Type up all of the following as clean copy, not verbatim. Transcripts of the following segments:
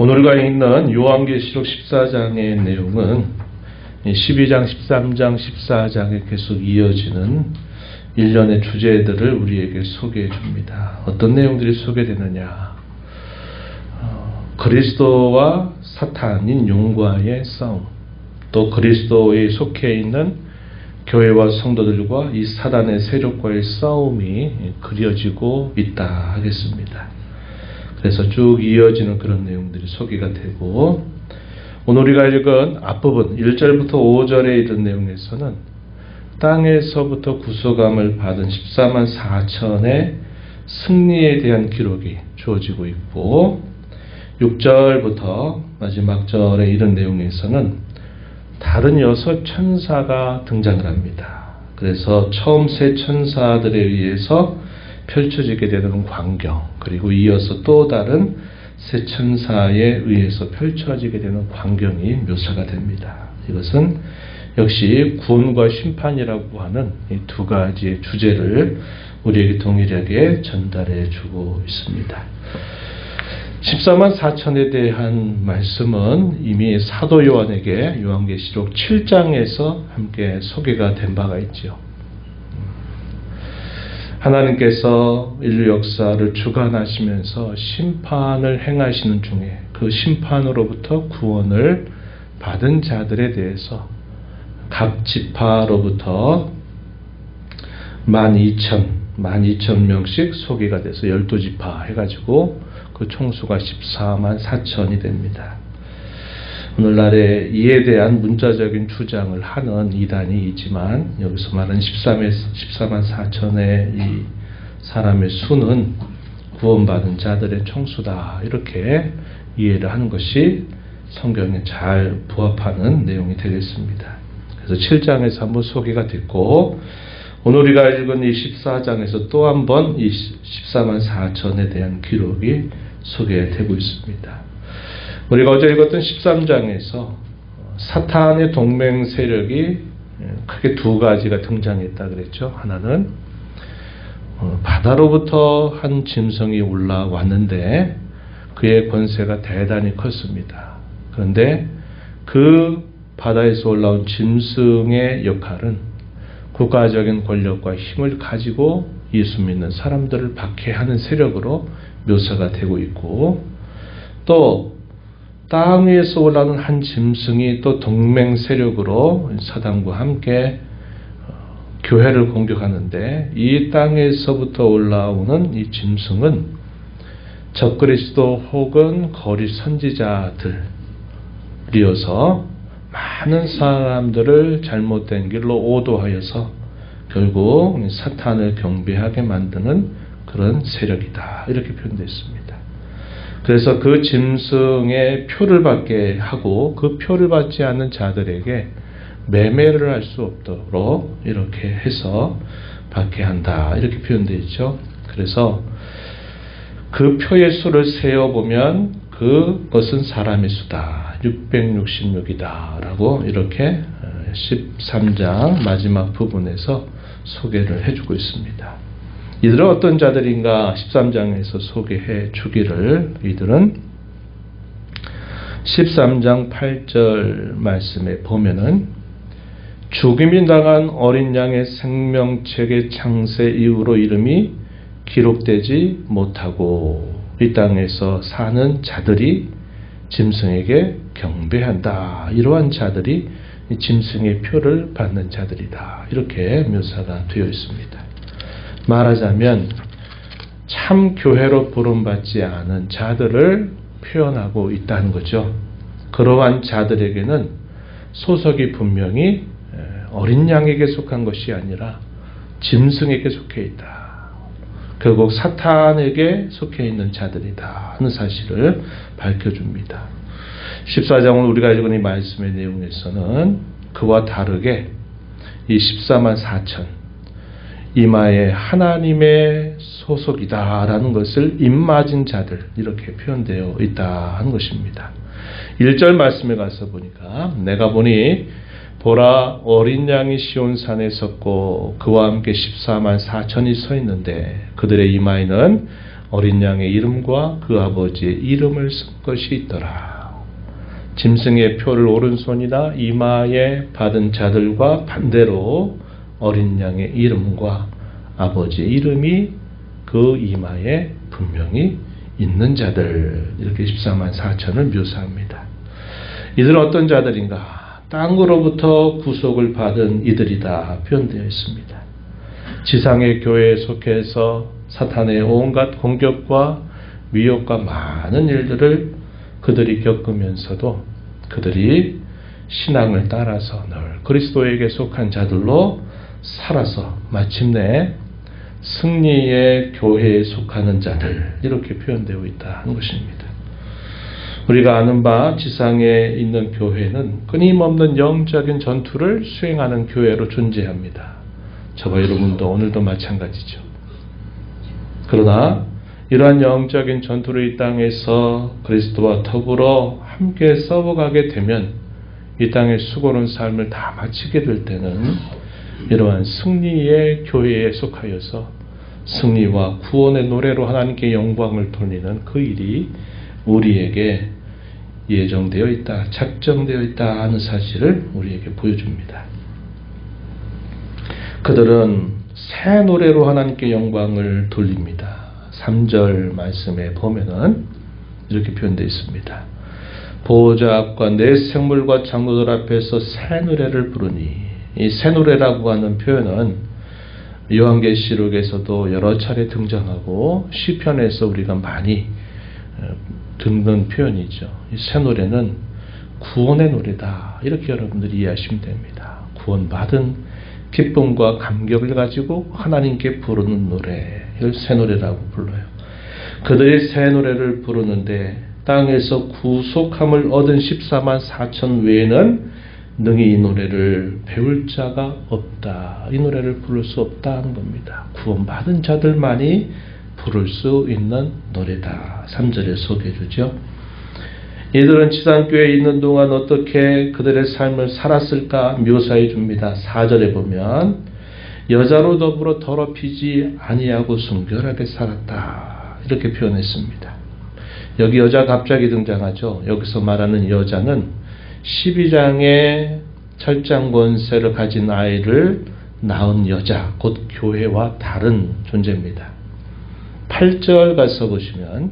오늘과 있는 요한계시록 14장의 내용은 12장, 13장, 14장에 계속 이어지는 일련의 주제들을 우리에게 소개해 줍니다. 어떤 내용들이 소개되느냐? 그리스도와 사탄인 용과의 싸움, 또 그리스도에 속해 있는 교회와 성도들과 이 사단의 세력과의 싸움이 그려지고 있다 하겠습니다. 그래서 쭉 이어지는 그런 내용들이 소개가 되고, 오늘 우리가 읽은 앞부분 1절부터 5절에 이른 내용에서는 땅에서부터 구속함을 받은 14만 4천의 승리에 대한 기록이 주어지고 있고, 6절부터 마지막 절에 이른 내용에서는 다른 6 천사가 등장을 합니다. 그래서 처음 세 천사들에 의해서 펼쳐지게 되는 광경, 그리고 이어서 또 다른 세 천사에 의해서 펼쳐지게 되는 광경이 묘사가 됩니다. 이것은 역시 구원과 심판이라고 하는 이 두 가지의 주제를 우리에게 동일하게 전달해 주고 있습니다. 14만 4천에 대한 말씀은 이미 사도 요한에게 요한계시록 7장에서 함께 소개가 된 바가 있죠. 하나님께서 인류 역사를 주관하시면서 심판을 행하시는 중에 그 심판으로부터 구원을 받은 자들에 대해서 각 지파로부터 12,000명씩 소개가 돼서 12지파 해가지고 그 총수가 14만 4천이 됩니다. 오늘날에 이에 대한 문자적인 주장을 하는 이단이 있지만, 여기서 말하는 14만 4천의 이 사람의 수는 구원받은 자들의 총수다, 이렇게 이해를 하는 것이 성경에 잘 부합하는 내용이 되겠습니다. 그래서 7장에서 한번 소개가 됐고, 오늘 우리가 읽은 이 14장에서 또 한번 이 14만 4천에 대한 기록이 소개되고 있습니다. 우리가 어제 읽었던 13장에서 사탄의 동맹 세력이 크게 두 가지가 등장했다 그랬죠. 하나는 바다로부터 한 짐승이 올라왔는데 그의 권세가 대단히 컸습니다. 그런데 그 바다에서 올라온 짐승의 역할은 국가적인 권력과 힘을 가지고 예수 믿는 사람들을 박해하는 세력으로 묘사가 되고 있고, 또 땅 위에서 올라오는 한 짐승이 또 동맹 세력으로 사단과 함께 교회를 공격하는데, 이 땅에서부터 올라오는 이 짐승은 적그리스도 혹은 거짓 선지자들이어서 많은 사람들을 잘못된 길로 오도하여서 결국 사탄을 경배하게 만드는 그런 세력이다, 이렇게 표현되어 있습니다. 그래서 그 짐승의 표를 받게 하고 그 표를 받지 않는 자들에게 매매를 할 수 없도록 이렇게 해서 받게 한다, 이렇게 표현되어 있죠. 그래서 그 표의 수를 세어보면 그것은 사람의 수다, 666이다 라고 이렇게 13장 마지막 부분에서 소개를 해주고 있습니다. 이들은 어떤 자들인가 13장에서 소개해 주기를, 이들은 13장 8절 말씀에 보면은 죽임이 당한 어린 양의 생명책의 창세 이후로 이름이 기록되지 못하고 이 땅에서 사는 자들이 짐승에게 경배한다, 이러한 자들이 짐승의 표를 받는 자들이다, 이렇게 묘사가 되어 있습니다. 말하자면 참 교회로 부름받지 않은 자들을 표현하고 있다는 거죠. 그러한 자들에게는 소속이 분명히 어린 양에게 속한 것이 아니라 짐승에게 속해 있다, 결국 사탄에게 속해 있는 자들이다 하는 사실을 밝혀줍니다. 14장은 우리가 읽은 이 말씀의 내용에서는 그와 다르게 이 14만 4천 이마에 하나님의 소속이다라는 것을 입맞은 자들, 이렇게 표현되어 있다 하는 것입니다. 1절 말씀에 가서 보니까 내가 보니 보라 어린 양이 시온산에 섰고 그와 함께 14만 4천이 서 있는데 그들의 이마에는 어린 양의 이름과 그 아버지의 이름을 쓴 것이 있더라. 짐승의 표를 오른손이나 이마에 받은 자들과 반대로 어린 양의 이름과 아버지의 이름이 그 이마에 분명히 있는 자들, 이렇게 14만 4천을 묘사합니다. 이들은 어떤 자들인가? 땅으로부터 구속을 받은 이들이다 표현되어 있습니다. 지상의 교회에 속해서 사탄의 온갖 공격과 위협과 많은 일들을 그들이 겪으면서도 그들이 신앙을 따라서 늘 그리스도에게 속한 자들로 살아서 마침내 승리의 교회에 속하는 자들, 이렇게 표현되어 있다 하는 것입니다. 우리가 아는 바 지상에 있는 교회는 끊임없는 영적인 전투를 수행하는 교회로 존재합니다. 저와 여러분도 오늘도 마찬가지죠. 그러나 이러한 영적인 전투를 이 땅에서 그리스도와 더불어 함께 싸워가게 되면 이 땅의 수고로운 삶을 다 마치게 될 때는 이러한 승리의 교회에 속하여서 승리와 구원의 노래로 하나님께 영광을 돌리는 그 일이 우리에게 예정되어 있다, 작정되어 있다 하는 사실을 우리에게 보여줍니다. 그들은 새 노래로 하나님께 영광을 돌립니다. 3절 말씀에 보면은 이렇게 표현되어 있습니다. 보호자 앞과 내 생물과 장로들 앞에서 새 노래를 부르니, 이 새 노래라고 하는 표현은 요한계시록에서도 여러 차례 등장하고 시편에서 우리가 많이 듣는 표현이죠. 이 새 노래는 구원의 노래다, 이렇게 여러분들이 이해하시면 됩니다. 구원받은 기쁨과 감격을 가지고 하나님께 부르는 노래를 새 노래라고 불러요. 그들이 새 노래를 부르는데 땅에서 구속함을 얻은 14만 4천 외에는 능히 이 노래를 배울 자가 없다. 이 노래를 부를 수 없다는 겁니다. 구원받은 자들만이 부를 수 있는 노래다. 3절에 소개해 주죠. 이들은 지상교회에 있는 동안 어떻게 그들의 삶을 살았을까 묘사해 줍니다. 4절에 보면 여자로 더불어 더럽히지 아니하고 순결하게 살았다, 이렇게 표현했습니다. 여기 여자 갑자기 등장하죠. 여기서 말하는 여자는 12장의 철장 권세를 가진 아이를 낳은 여자, 곧 교회와 다른 존재입니다. 8절 가서 보시면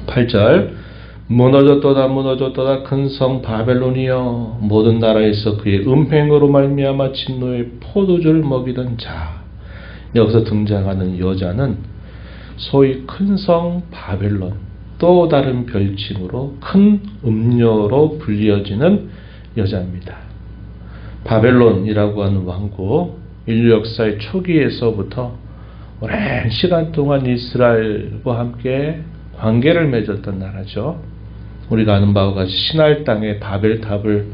8절 무너졌도다 큰 성 바벨론이여, 모든 나라에서 그의 음행으로 말미암아 진노의 포도주를 먹이던 자. 여기서 등장하는 여자는 소위 큰 성 바벨론, 또 다른 별칭으로 큰 음녀로 불리어지는 여자입니다. 바벨론이라고 하는 왕국, 인류 역사의 초기에서부터 오랜 시간 동안 이스라엘과 함께 관계를 맺었던 나라죠. 우리가 아는 바와 같이 시날 땅에 바벨탑을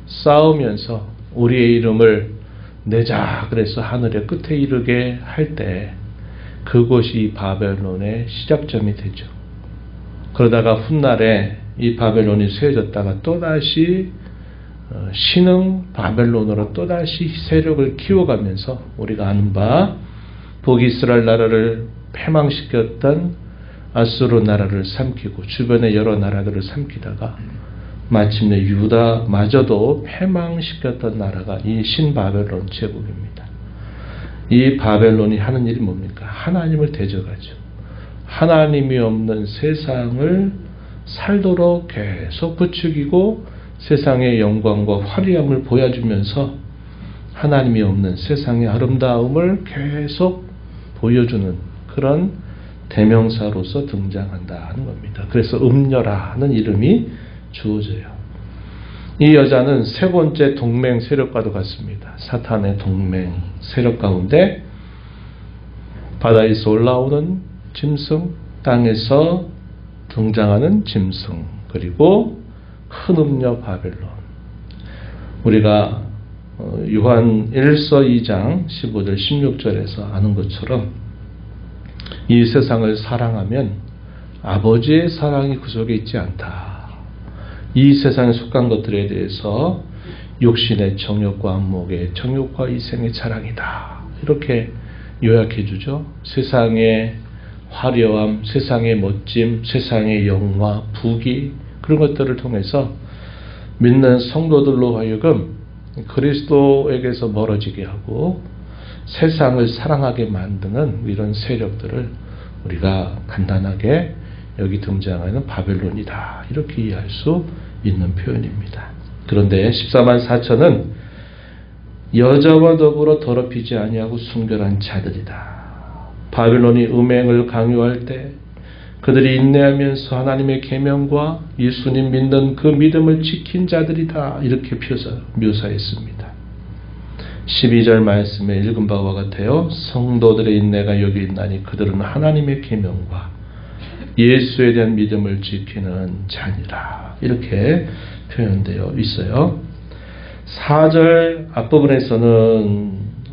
쌓으면서 우리의 이름을 내자 그래서 하늘의 끝에 이르게 할 때 그곳이 바벨론의 시작점이 되죠. 그러다가 훗날에 이 바벨론이 쇠해졌다가 또다시 신흥 바벨론으로 또다시 세력을 키워가면서 우리가 아는 바 북이스라엘 나라를 패망시켰던 아수르 나라를 삼키고 주변의 여러 나라들을 삼키다가 마침내 유다마저도 패망시켰던 나라가 이 신바벨론 제국입니다. 이 바벨론이 하는 일이 뭡니까? 하나님을 대적하죠. 하나님이 없는 세상을 살도록 계속 부추기고 세상의 영광과 화려함을 보여주면서 하나님이 없는 세상의 아름다움을 계속 보여주는 그런 대명사로서 등장한다 하는 겁니다. 그래서 음녀라는 이름이 주어져요. 이 여자는 세 번째 동맹 세력과도 같습니다. 사탄의 동맹 세력 가운데 바다에서 올라오는 짐승, 땅에서 등장하는 짐승, 그리고 큰 음녀 바벨론. 우리가 요한 1서 2장 15절 16절에서 아는 것처럼 이 세상을 사랑하면 아버지의 사랑이 그 속에 있지 않다. 이 세상에 속한 것들에 대해서 육신의 정욕과 안목의 정욕과 이생의 자랑이다. 이렇게 요약해 주죠. 세상의 화려함, 세상의 멋짐, 세상의 영화, 부귀 그런 것들을 통해서 믿는 성도들로 하여금 그리스도에게서 멀어지게 하고 세상을 사랑하게 만드는 이런 세력들을 우리가 간단하게 여기 등장하는 바벨론이다 이렇게 이해할 수 있는 표현입니다. 그런데 14만 4천은 여자와 더불어 더럽히지 아니하고 순결한 자들이다. 바벨론이 음행을 강요할 때 그들이 인내하면서 하나님의 계명과 예수님 믿는 그 믿음을 지킨 자들이다 이렇게 묘사했습니다. 12절 말씀에 읽은 바와 같아요. 성도들의 인내가 여기 있나니 그들은 하나님의 계명과 예수에 대한 믿음을 지키는 자니라 이렇게 표현되어 있어요. 4절 앞부분에서는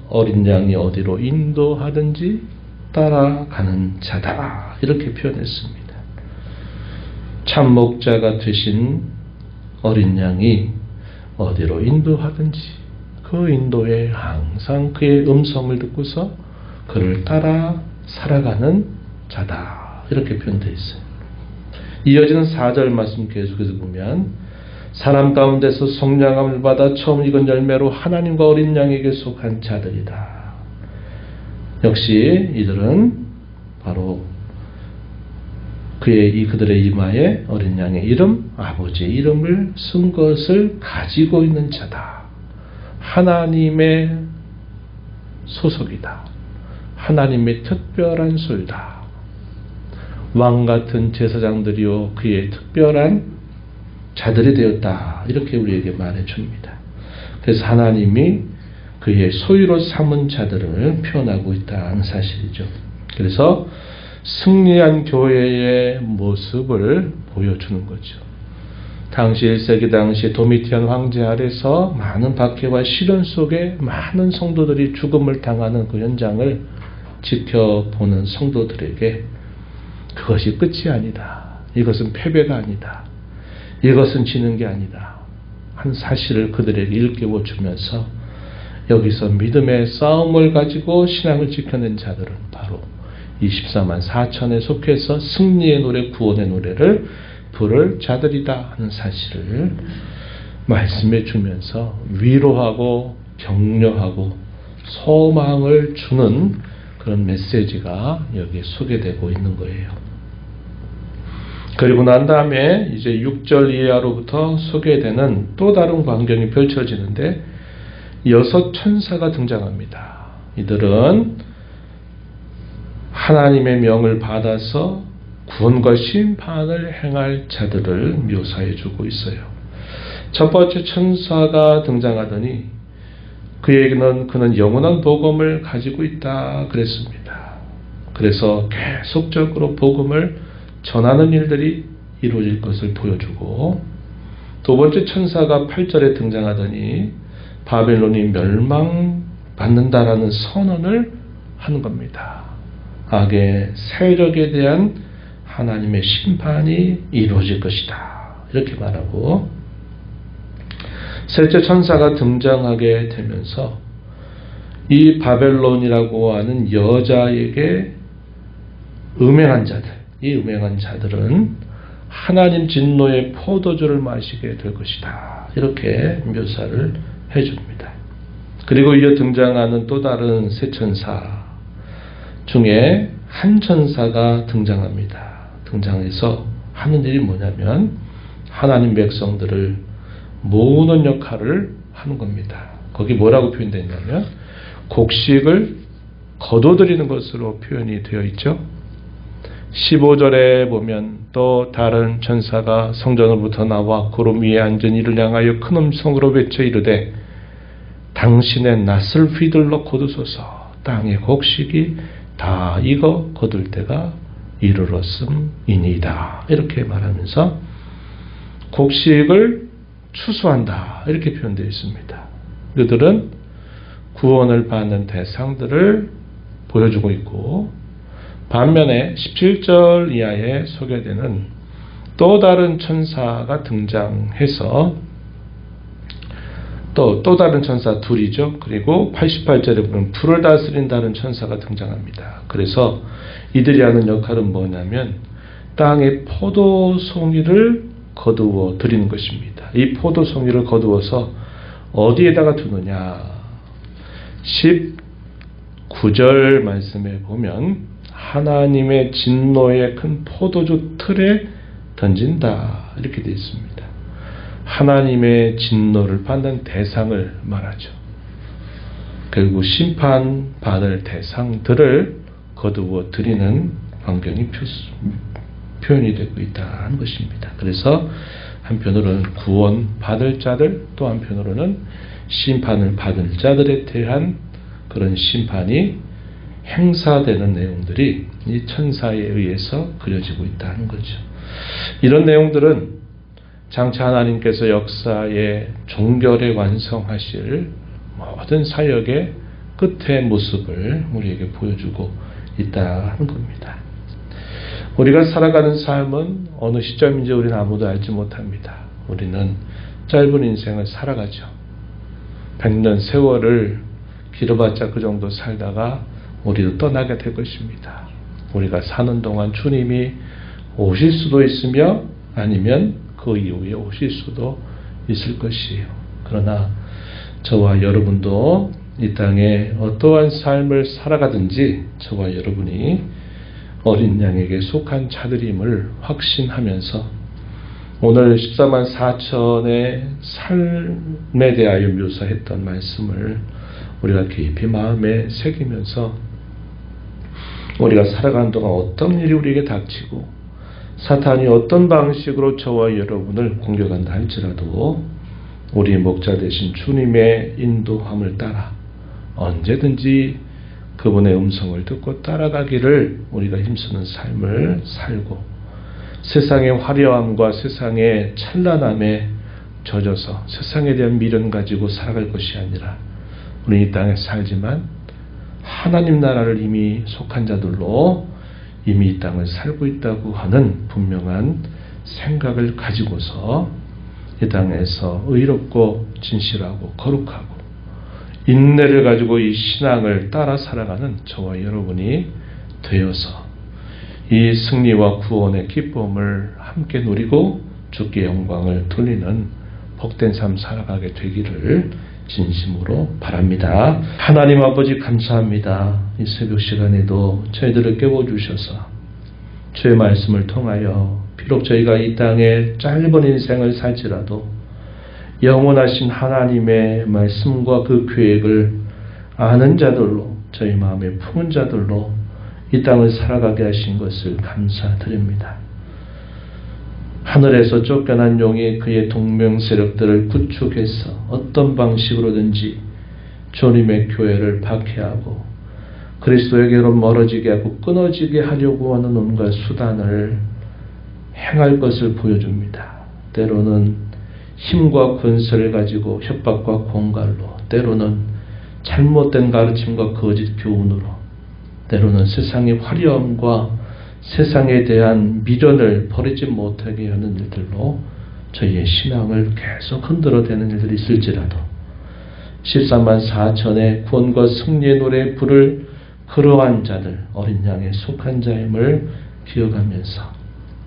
어린 양이 어디로 인도하든지 따라가는 자다 이렇게 표현했습니다. 참 목자가 되신 어린 양이 어디로 인도하든지 그 인도에 항상 그의 음성을 듣고서 그를 따라 살아가는 자다 이렇게 표현되어 있어요. 이어지는 4절 말씀 계속해서 보면 사람 가운데서 성량함을 받아 처음 익은 열매로 하나님과 어린 양에게 속한 자들이다. 역시 이들은 바로 그들의 이마에 어린 양의 이름, 아버지의 이름을 쓴 것을 가지고 있는 자다. 하나님의 소속이다. 하나님의 특별한 소유다. 왕 같은 제사장들이요 그의 특별한 자들이 되었다. 이렇게 우리에게 말해줍니다. 그래서 하나님이 그의 소유로 삼은 자들을 표현하고 있다는 사실이죠. 그래서 승리한 교회의 모습을 보여주는 거죠. 당시 1세기 당시 도미티안 황제 아래서 많은 박해와 시련 속에 많은 성도들이 죽음을 당하는 그 현장을 지켜보는 성도들에게 그것이 끝이 아니다. 이것은 패배가 아니다. 이것은 지는 게 아니다. 한 사실을 그들에게 일깨워주면서 여기서 믿음의 싸움을 가지고 신앙을 지켜낸 자들은 바로 24만 4천에 속해서 승리의 노래, 구원의 노래를 부를 자들이다 하는 사실을 말씀해 주면서 위로하고 격려하고 소망을 주는 그런 메시지가 여기에 소개되고 있는 거예요. 그리고 난 다음에 이제 6절 이하로부터 소개되는 또 다른 광경이 펼쳐지는데 6 천사가 등장합니다. 이들은 하나님의 명을 받아서 구원과 심판을 행할 자들을 묘사해 주고 있어요. 첫 번째 천사가 등장하더니 그는 영원한 복음을 가지고 있다 그랬습니다. 그래서 계속적으로 복음을 전하는 일들이 이루어질 것을 보여주고 두 번째 천사가 8절에 등장하더니 바벨론이 멸망받는다라는 선언을 하는 겁니다. 악의 세력에 대한 하나님의 심판이 이루어질 것이다. 이렇게 말하고 셋째 천사가 등장하게 되면서 이 바벨론이라고 하는 여자에게 음행한 자들, 이 음행한 자들은 하나님 진노의 포도주를 마시게 될 것이다. 이렇게 묘사를 해줍니다. 그리고 이어 등장하는 또 다른 세 천사 중에 한 천사가 등장합니다. 등장해서 하는 일이 뭐냐면 하나님 백성들을 모으는 역할을 하는 겁니다. 거기 뭐라고 표현되냐면 곡식을 거둬들이는 것으로 표현이 되어 있죠. 15절에 보면 또 다른 천사가 성전으로부터 나와 구름 위에 앉은 이를 향하여 큰 음성으로 외쳐 이르되 당신의 낫을 휘둘러 거두소서. 땅의 곡식이 다 익어 거둘 때가 이르렀음이니이다. 이렇게 말하면서 곡식을 추수한다. 이렇게 표현되어 있습니다. 그들은 구원을 받는 대상들을 보여주고 있고 반면에 17절 이하에 소개되는 또 다른 천사가 등장해서 또 다른 천사 둘이죠. 그리고 88절에 보면 불을 다스린다는 천사가 등장합니다. 그래서 이들이 하는 역할은 뭐냐면 땅에 포도송이를 거두어 드리는 것입니다. 이 포도송이를 거두어서 어디에다가 두느냐. 19절 말씀에 보면 하나님의 진노의 큰 포도주 틀에 던진다. 이렇게 되어 있습니다. 하나님의 진노를 받는 대상을 말하죠. 결국 심판받을 대상들을 거두어 드리는 광경이 표현이 되고 있다는 것입니다. 그래서 한편으로는 구원받을 자들, 또 한편으로는 심판을 받을 자들에 대한 그런 심판이 행사되는 내용들이 이 천사에 의해서 그려지고 있다는 거죠. 이런 내용들은 장차 하나님께서 역사의 종결에 완성하실 모든 사역의 끝의 모습을 우리에게 보여주고 있다는 겁니다. 우리가 살아가는 삶은 어느 시점인지 우리는 아무도 알지 못합니다. 우리는 짧은 인생을 살아가죠. 100년 세월을 길어봤자 그 정도 살다가 우리도 떠나게 될 것입니다. 우리가 사는 동안 주님이 오실 수도 있으며 아니면 그 이후에 오실 수도 있을 것이에요. 그러나 저와 여러분도 이 땅에 어떠한 삶을 살아가든지 저와 여러분이 어린 양에게 속한 자들임을 확신하면서 오늘 14만 4천의 삶에 대하여 묘사했던 말씀을 우리가 깊이 마음에 새기면서 우리가 살아가는 동안 어떤 일이 우리에게 닥치고 사탄이 어떤 방식으로 저와 여러분을 공격한다 할지라도 우리 목자 되신 주님의 인도함을 따라 언제든지 그분의 음성을 듣고 따라가기를 우리가 힘쓰는 삶을 살고 세상의 화려함과 세상의 찬란함에 젖어서 세상에 대한 미련 가지고 살아갈 것이 아니라 우리 이 땅에 살지만 하나님 나라를 이미 속한 자들로 이미 이 땅을 살고 있다고 하는 분명한 생각을 가지고서 이 땅에서 의롭고 진실하고 거룩하고 인내를 가지고 이 신앙을 따라 살아가는 저와 여러분이 되어서 이 승리와 구원의 기쁨을 함께 누리고 주께 영광을 돌리는 복된 삶 살아가게 되기를 진심으로 바랍니다. 하나님 아버지 감사합니다. 이 새벽 시간에도 저희들을 깨워주셔서 주의 말씀을 통하여 비록 저희가 이 땅에 짧은 인생을 살지라도 영원하신 하나님의 말씀과 그 계획을 아는 자들로 저희 마음에 품은 자들로 이 땅을 살아가게 하신 것을 감사드립니다. 하늘에서 쫓겨난 용이 그의 동명 세력들을 구축해서 어떤 방식으로든지 주님의 교회를 박해하고 그리스도에게로 멀어지게 하고 끊어지게 하려고 하는 온갖 수단을 행할 것을 보여줍니다. 때로는 힘과 권세를 가지고 협박과 공갈로, 때로는 잘못된 가르침과 거짓 교훈으로, 때로는 세상의 화려함과 세상에 대한 미련을 버리지 못하게 하는 일들로 저희의 신앙을 계속 흔들어대는 일들이 있을지라도 14만 4천의 구원과 승리의 노래에 부를 그러한 자들, 어린 양에 속한 자임을 기억하면서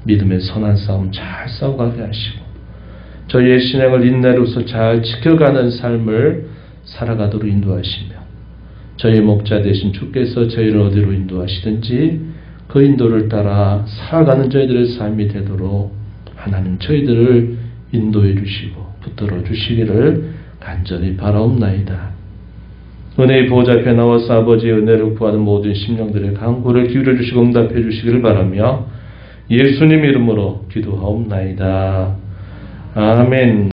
믿음의 선한 싸움 잘 싸워가게 하시고 저희의 신앙을 인내로서 잘 지켜가는 삶을 살아가도록 인도하시며 저희 목자 되신 주께서 저희를 어디로 인도하시든지 그 인도를 따라 살아가는 저희들의 삶이 되도록 하나님 저희들을 인도해 주시고 붙들어 주시기를 간절히 바라옵나이다. 은혜의 보호자 앞에 나와서 아버지의 은혜를 구하는 모든 심령들의 간구를 기울여 주시고 응답해 주시기를 바라며 예수님 이름으로 기도하옵나이다. 아멘.